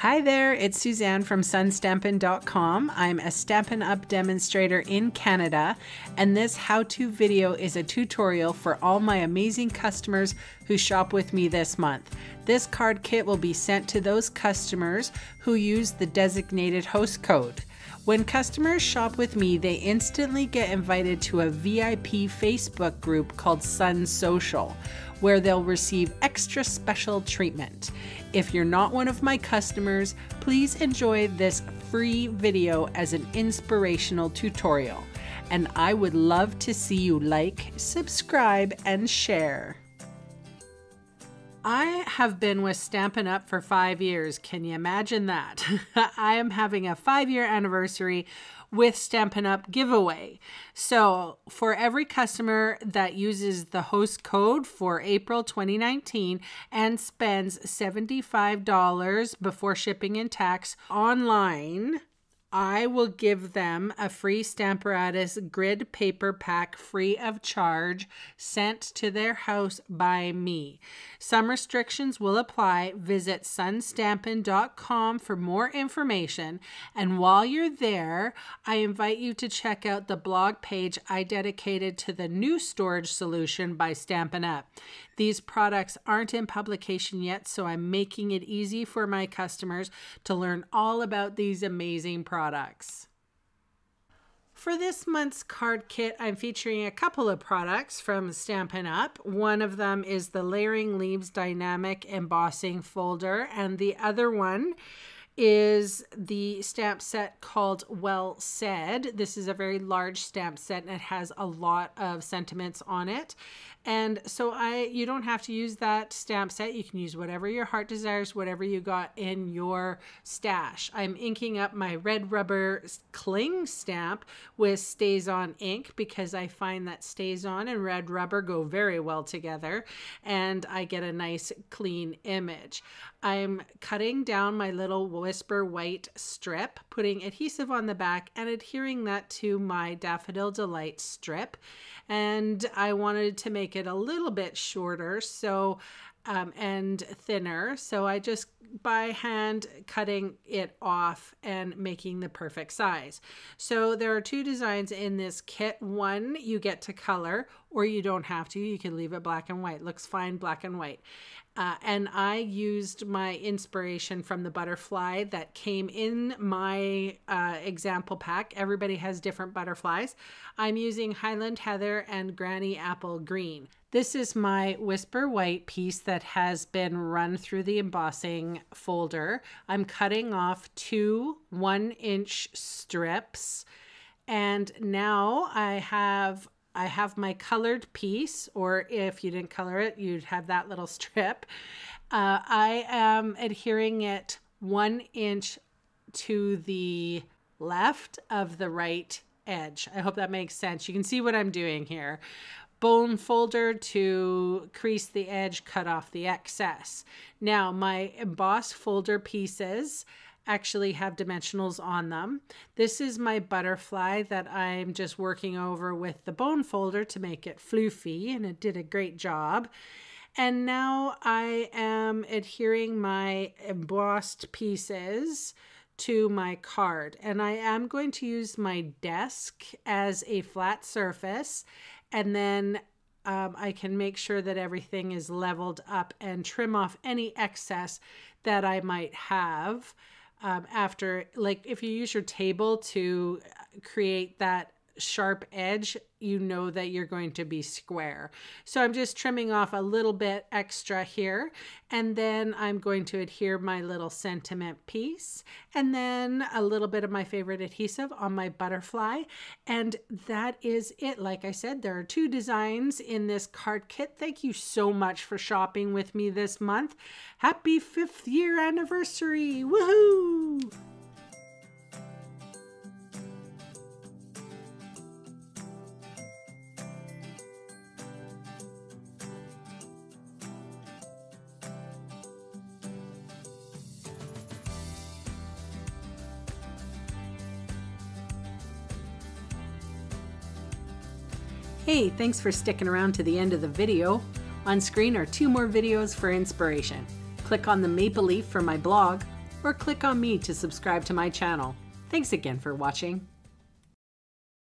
Hi there, it's Suzanne from sunstampin.com. I'm a Stampin' Up demonstrator in Canada, and this how-to video is a tutorial for all my amazing customers who shop with me this month. This card kit will be sent to those customers who use the designated host code. When customers shop with me, they instantly get invited to a VIP Facebook group called SuNN Social, where they'll receive extra special treatment. If you're not one of my customers, please enjoy this free video as an inspirational tutorial. And I would love to see you like, subscribe, and share. I have been with Stampin' Up for 5 years. Can you imagine that? I am having a 5-year anniversary with Stampin' Up giveaway. So for every customer that uses the host code for April 2019 and spends $75 before shipping and tax online, I will give them a free Stamparatus grid paper pack free of charge sent to their house by me. Some restrictions will apply. Visit sunstampin.com for more information. And while you're there, I invite you to check out the blog page I dedicated to the new storage solution by Stampin' Up. These products aren't in publication yet, so I'm making it easy for my customers to learn all about these amazing products. For this month's card kit, I'm featuring a couple of products from Stampin' Up. One of them is the Layering Leaves Dynamic Embossing Folder, and the other one is the stamp set called Well Said. This is a very large stamp set and it has a lot of sentiments on it. And so you don't have to use that stamp set. You can use whatever your heart desires, whatever you got in your stash. I'm inking up my red rubber cling stamp with Stays On ink because I find that Stays On and red rubber go very well together and I get a nice clean image. I'm cutting down my little Whisper White strip, putting adhesive on the back and adhering that to my Daffodil Delight strip. And I wanted to make it a little bit shorter and thinner. So I just by hand cutting it off and making the perfect size. So there are two designs in this kit. One you get to color, or you don't have to. You can leave it black and white. Looks fine black and white. And I used my inspiration from the butterfly that came in my example pack. Everybody has different butterflies. I'm using Highland Heather and Granny Apple Green. This is my Whisper White piece that has been run through the embossing folder. I'm cutting off 2 1-inch strips, and now I have my colored piece, or if you didn't color it, you'd have that little strip. I am adhering it 1 inch to the left of the right edge. I hope that makes sense. You can see what I'm doing here. Bone folder to crease the edge, cut off the excess. Now my embossed folder pieces actually have dimensionals on them. This is my butterfly that I'm just working over with the bone folder to make it floofy, and it did a great job. And now I am adhering my embossed pieces to my card, and I am going to use my desk as a flat surface, and then I can make sure that everything is leveled up and trim off any excess that I might have. After, like if you use your table to create that sharp edge, you know that you're going to be square. So I'm just trimming off a little bit extra here, and then I'm going to adhere my little sentiment piece, and then a little bit of my favorite adhesive on my butterfly, and that is it. Like I said, there are 2 designs in this card kit. Thank you so much for shopping with me this month. Happy 5th year anniversary! Woohoo! Hey, thanks for sticking around to the end of the video. On screen are 2 more videos for inspiration. Click on the maple leaf for my blog, or click on me to subscribe to my channel. Thanks again for watching.